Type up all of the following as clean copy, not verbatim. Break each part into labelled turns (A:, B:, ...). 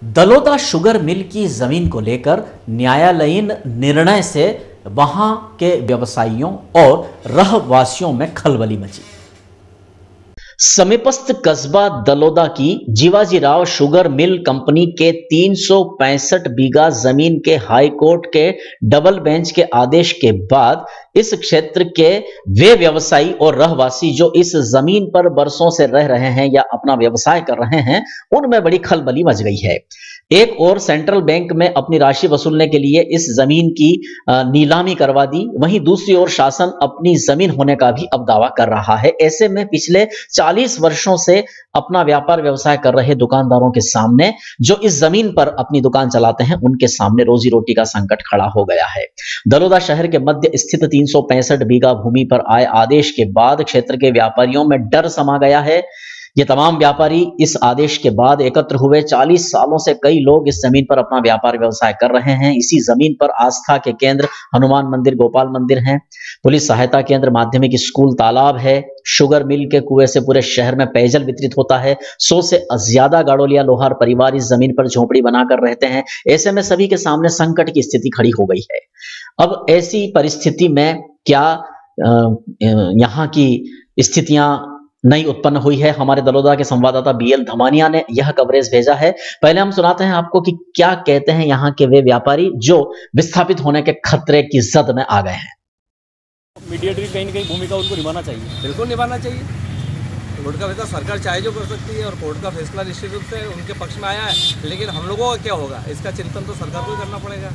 A: Daloda sugar mill की जमीन को लेकर न्यायालयीन निर्णय से वहां के व्यवसायियों और रहवासियों में खलबली मची। समीपस्थ कस्बा दलोदा की जीवाजीराव शुगर मिल कंपनी के 365 बीघा जमीन के हाई कोर्ट के डबल बेंच के आदेश के बाद इस क्षेत्र के वे व्यवसायी और रहवासी जो इस जमीन पर बरसों से रह रहे हैं या अपना व्यवसाय कर रहे हैं, उनमें बड़ी खलबली मच गई है। एक और सेंट्रल बैंक में अपनी राशि वसूलने के लिए इस जमीन की नीलामी करवा दी, वहीं दूसरी ओर शासन अपनी जमीन होने का भी अब दावा कर रहा है। ऐसे में पिछले 40 वर्षों से अपना व्यापार व्यवसाय कर रहे दुकानदारों के सामने, जो इस जमीन पर अपनी दुकान चलाते हैं, उनके सामने रोजी रोटी का संकट खड़ा हो गया है। दलोदा शहर के मध्य स्थित 365 बीघा भूमि पर आए आदेश के बाद क्षेत्र के व्यापारियों में डर समा गया है। ये तमाम व्यापारी इस आदेश के बाद एकत्र हुए। 40 सालों से कई लोग इस जमीन पर अपना व्यापार व्यवसाय कर रहे हैं। इसी जमीन पर आस्था के केंद्र हनुमान मंदिर, गोपाल मंदिर हैं, पुलिस सहायता केंद्र, माध्यमिक स्कूल, तालाब है। शुगर मिल के कुएं से पूरे शहर में पेयजल वितरित होता है। 100 से ज्यादा गाड़ोलिया लोहार परिवार इस जमीन पर झोपड़ी बनाकर रहते हैं। ऐसे में सभी के सामने संकट की स्थिति खड़ी हो गई है। अब ऐसी परिस्थिति में क्या यहाँ की स्थितियां नई उत्पन्न हुई है? हमारे दलोदा के संवाददाता बीएल धमानिया ने यह कवरेज भेजा है। पहले हम सुनाते हैं आपको कि क्या कहते हैं यहाँ के वे व्यापारी जो विस्थापित होने के खतरे की जद में आ गए हैं।
B: मीडिएटर कहीं न कहीं भूमिका उनको निभाना चाहिए।
C: बिल्कुल निभाना चाहिए। कोर्ट का फैसला सरकार चाहे जो कर सकती है और कोर्ट का फैसला निश्चित रूप से उनके पक्ष में आया है, लेकिन हम लोगों का क्या होगा, इसका चिंतन तो सरकार को ही करना पड़ेगा।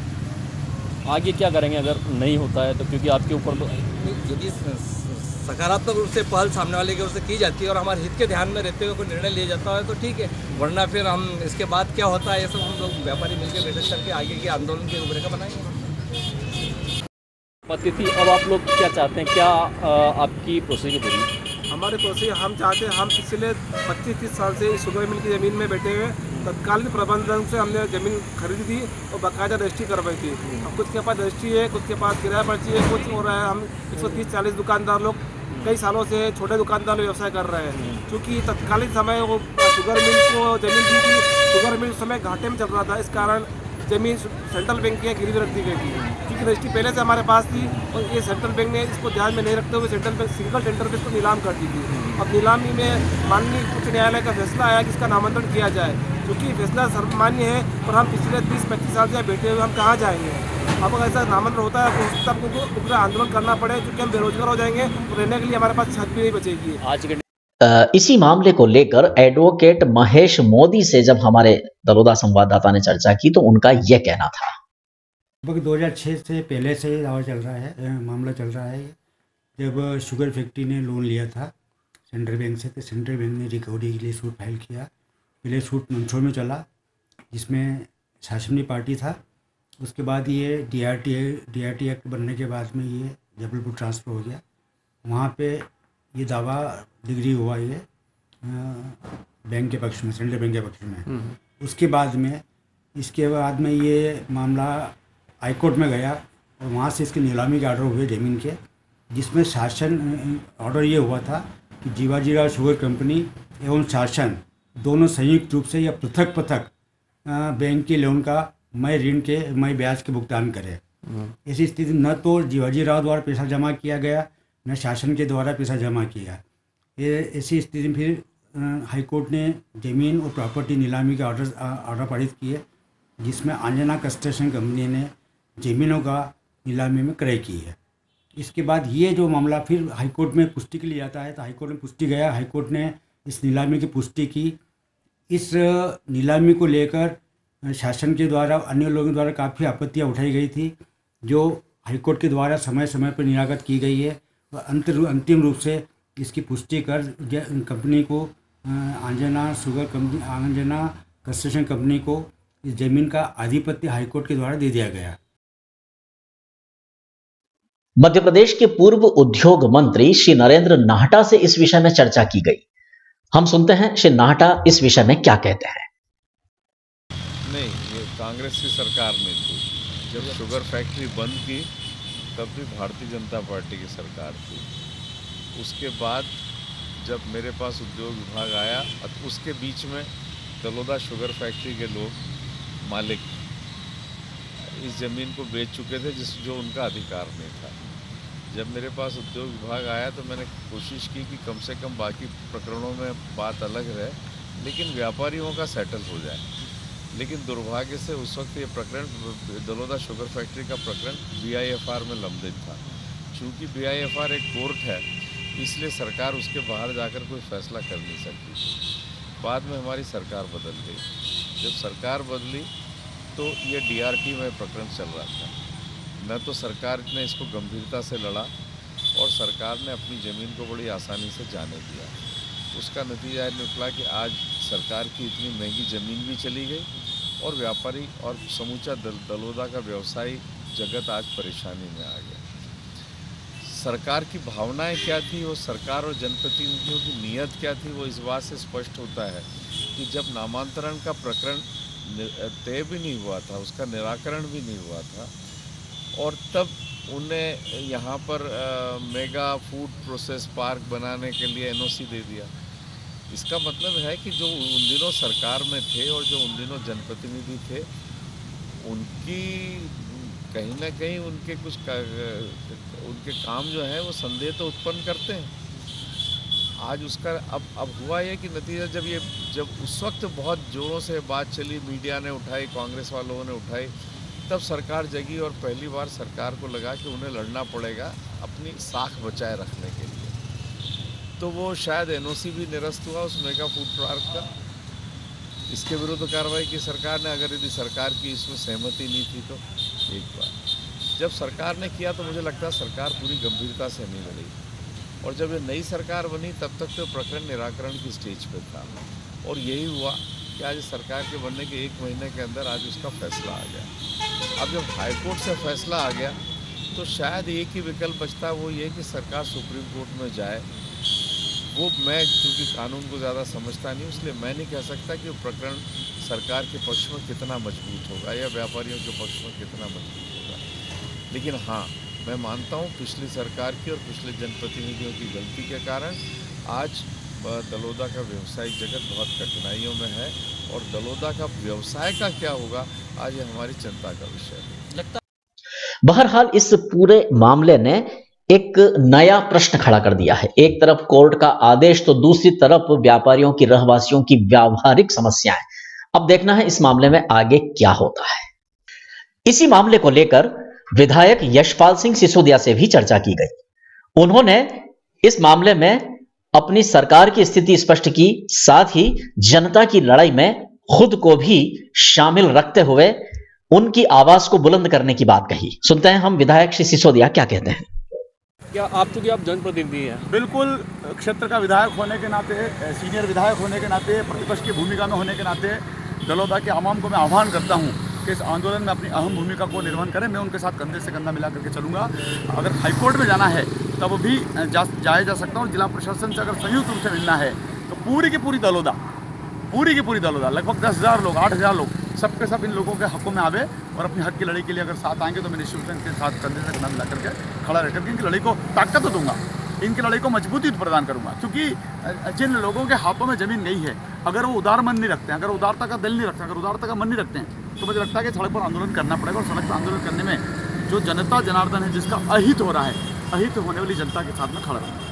B: आगे क्या करेंगे अगर नहीं होता है तो? क्योंकि आपके ऊपर तो
C: यदि सकारात्मक रूप से पहल सामने वाले की ओर से की जाती है और हमारे हित के ध्यान में रहते हुए कोई निर्णय लिया जाता है तो ठीक है, वरना फिर हम इसके बाद क्या होता है ये सब हम लोग व्यापारी मिलकर बैठक करके आगे के आंदोलन की रूपरेखा बनाएंगे।
B: तिथि अब आप लोग क्या चाहते हैं? क्या आपकी प्रोसीजर पूरी?
D: हमारे प्रोसीजर हम चाहते हैं, हम पिछले 25-30 साल से इस शुगर मिल की ज़मीन में बैठे हुए तत्कालीन प्रबंधन से हमने ज़मीन खरीदी थी और बाकायदा रजिस्ट्री करवाई थी। अब कुछ के पास रजिस्ट्री है, कुछ के पास किराया पर्ची है, कुछ हो रहा है। हम 130-40 दुकानदार लोग कई सालों से छोटे दुकानदार व्यवसाय कर रहे हैं। क्योंकि तत्कालीन समय वो शुगर मिल को ज़मीन दी थी, शुगर मिल उस समय घाटे में चल रहा था, इस कारण ज़मीन सेंट्रल बैंक की गिरवी रख दी गई थी। क्योंकि रजिस्ट्री पहले से हमारे पास थी और ये सेंट्रल बैंक ने इसको ध्यान में नहीं रखते हुए सेंट्रल बैंक सिंगल टेंडर पे इसको नीलाम कर दी थी। अब नीलामी में माननीय उच्च न्यायालय का फैसला आया कि इसका नामांतरण किया जाए। क्योंकि फैसला सर्वमान्य है और हम पिछले 30-35 साल से बैठे हुए, हम कहाँ जाएंगे? अब अगर ऐसा नामांतरण होता है तो तब हमको उग्र आंदोलन करना पड़े, क्योंकि हम बेरोजगार हो जाएंगे और रहने के लिए हमारे पास छत भी नहीं बचेगी।
B: आज के
A: इसी मामले को लेकर एडवोकेट महेश मोदी से जब हमारे दलोदा संवाददाता ने चर्चा की तो उनका यह कहना था।
E: लगभग 2006 से पहले से दावा चल रहा है, मामला चल रहा है। जब शुगर फैक्ट्री ने लोन लिया था सेंट्रल बैंक से, तो सेंट्रल बैंक ने रिकवरी के लिए सूट फाइल किया। पहले सूट मंचों में चला जिसमें शासकीय पार्टी था। उसके बाद ये डीआरटी एक्ट बनने के बाद में ये जबलपुर ट्रांसफ़र हो गया। वहाँ पे ये दावा डिग्री हुआ ये बैंक के पक्ष में, सेंट्रल बैंक के पक्ष में। उसके बाद में इसके बाद में ये मामला हाईकोर्ट में गया और वहाँ से इसके नीलामी के ऑर्डर हुए ज़मीन के, जिसमें शासन ऑर्डर ये हुआ था कि जीवाजीराव शुगर कंपनी एवं शासन दोनों संयुक्त रूप से या पृथक पृथक बैंक के लोन का मई ब्याज के भुगतान करें। ऐसी स्थिति न तो जीवाजीराव द्वारा पैसा जमा किया गया न शासन के द्वारा पैसा जमा किया। ये ऐसी स्थिति में फिर हाईकोर्ट ने ज़मीन और प्रॉपर्टी नीलामी के ऑर्डर पारित किए, जिसमें अंजना कंस्ट्रक्शन कंपनी ने ज़मीनों का नीलामी में क्रय की है। इसके बाद ये जो मामला फिर हाईकोर्ट में पुष्टि के लिए आता है, तो हाईकोर्ट में पुष्टि गया। हाईकोर्ट ने इस नीलामी की पुष्टि की। इस नीलामी को लेकर शासन के द्वारा, अन्य लोगों द्वारा काफ़ी आपत्तियां उठाई गई थी, जो हाईकोर्ट के द्वारा समय समय पर निराकरण की गई है। अंतिम रूप से इसकी पुष्टि कर कंपनी को, अंजना कंस्ट्रक्शन कंपनी को इस जमीन का आधिपत्य हाईकोर्ट के द्वारा दे दिया गया।
A: मध्य प्रदेश के पूर्व उद्योग मंत्री श्री नरेंद्र नाहटा से इस विषय में चर्चा की गई। हम सुनते हैं श्री नाहटा इस विषय में क्या कहते हैं।
F: नहीं, ये कांग्रेस की सरकार में थी जब शुगर फैक्ट्री बंद की, तब भी भारतीय जनता पार्टी की सरकार थी। उसके बाद जब मेरे पास उद्योग विभाग आया, उसके बीच में दलोदा शुगर फैक्ट्री के लोग मालिक इस ज़मीन को बेच चुके थे जो उनका अधिकार नहीं था। जब मेरे पास उद्योग विभाग आया तो मैंने कोशिश की कि कम से कम बाकी प्रकरणों में बात अलग रहे, लेकिन व्यापारियों का सेटल हो जाए। लेकिन दुर्भाग्य से उस वक्त ये प्रकरण दलोदा शुगर फैक्ट्री का प्रकरण BIFR में लंबित था। चूँकि BIFR एक कोर्ट है, इसलिए सरकार उसके बाहर जाकर कोई फैसला कर नहीं सकती थी। बाद में हमारी सरकार बदल गई। जब सरकार बदली तो ये DRT में प्रकरण चल रहा था। न तो सरकार ने इसको गंभीरता से लड़ा और सरकार ने अपनी ज़मीन को बड़ी आसानी से जाने दिया। उसका नतीजा निकला कि आज सरकार की इतनी महंगी ज़मीन भी चली गई और व्यापारी और समूचा दलोदा का व्यवसायी जगत आज परेशानी में आ गया। सरकार की भावनाएं क्या थी, वो सरकार और जनप्रतिनिधियों की नीयत क्या थी, वो इस बात से स्पष्ट होता है कि जब नामांतरण का प्रकरण तय भी नहीं हुआ था, उसका निराकरण भी नहीं हुआ था, और तब उन्हें यहाँ पर मेगा फूड प्रोसेस पार्क बनाने के लिए NOC दे दिया। इसका मतलब है कि जो उन दिनों सरकार में थे और जो उन दिनों जनप्रतिनिधि थे, उनकी कहीं ना कहीं उनके उनके काम जो है वो संदेह तो उत्पन्न करते हैं। आज उसका अब हुआ ये कि नतीजा जब उस वक्त बहुत ज़ोरों से बात चली, मीडिया ने उठाई, कांग्रेस वालों ने उठाई, तब सरकार जगी और पहली बार सरकार को लगा कि उन्हें लड़ना पड़ेगा अपनी साख बचाए रखने के लिए। तो वो शायद NOC भी निरस्त हुआ उस मेगा फूड पार्क का। इसके विरुद्ध कार्रवाई की सरकार ने। अगर यदि सरकार की इसमें सहमति नहीं थी तो एक बार जब सरकार ने किया तो मुझे लगता है सरकार पूरी गंभीरता से नहीं लड़ी, और जब ये नई सरकार बनी तब तक तो प्रकरण निराकरण की स्टेज पे था, और यही हुआ कि आज सरकार के बनने के 1 महीने के अंदर आज उसका फैसला आ गया। अब जब हाईकोर्ट से फैसला आ गया तो शायद एक ही विकल्प बचता है, वो ये कि सरकार सुप्रीम कोर्ट में जाए। वो मैं क्योंकि कानून को ज़्यादा समझता नहीं, इसलिए मैं नहीं कह सकता कि वो प्रकरण सरकार के पक्ष में कितना मजबूत होगा या व्यापारियों के पक्ष में कितना मजबूत होगा। लेकिन हाँ, मैं मानता हूँ पिछली सरकार की और पिछले जनप्रतिनिधियों की गलती के कारण आज दलोदा का व्यवसायिक जगत बहुत कठिनाइयों में है, और दलोदा का व्यवसाय का क्या होगा आज ये हमारी चिंता का विषय है।
A: बहरहाल इस पूरे मामले ने एक नया प्रश्न खड़ा कर दिया है। एक तरफ कोर्ट का आदेश तो दूसरी तरफ व्यापारियों की, रहवासियों की व्यावहारिक समस्याएं। अब देखना है इस मामले में आगे क्या होता है। इसी मामले को लेकर विधायक यशपाल सिंह सिसोदिया से भी चर्चा की गई। उन्होंने इस मामले में अपनी सरकार की स्थिति स्पष्ट की, साथ ही जनता की लड़ाई में खुद को भी शामिल रखते हुए उनकी आवाज को बुलंद करने की बात कही। सुनते हैं हम विधायक श्री सिसोदिया क्या कहते हैं।
B: क्या आप चूंकि आप जनप्रतिनिधि हैं,
G: बिल्कुल क्षेत्र का विधायक होने के नाते, सीनियर विधायक होने के नाते, प्रतिपक्ष की भूमिका में होने के नाते दलोदा के आवाम को मैं आह्वान करता हूं कि इस आंदोलन में अपनी अहम भूमिका को निर्वहन करें। मैं उनके साथ कंधे से कंधा मिला करके चलूँगा। अगर हाईकोर्ट में जाना है तब भी जाया जा सकता हूँ। जिला प्रशासन से अगर संयुक्त रूप से मिलना है तो पूरी की पूरी दलोदा लगभग 10,000 लोग, 8,000 लोग, सबके सब इन लोगों के हकों में आवे और अपनी हक की लड़ाई के लिए अगर साथ आएंगे तो मैं निश्चित रूप से इनके साथ कंधे से कंधा मिला करके खड़ा रहकर के इनकी लड़ाई को ताकत तो दूंगा, इनकी लड़ाई को मजबूती प्रदान करूंगा। क्योंकि जिन लोगों के हाथों में ज़मीन गई है, अगर वो उदार मन नहीं रखते हैं, अगर उदारता का दिल नहीं रखते हैं, अगर उदारता का मन नहीं रखते हैं, तो मुझे लगता है कि सड़क पर आंदोलन करना पड़ेगा। और सड़क पर आंदोलन करने में जो जनता जनार्दन है, जिसका अहित हो रहा है, अहित होने वाली जनता के साथ में खड़ा रहूँगा।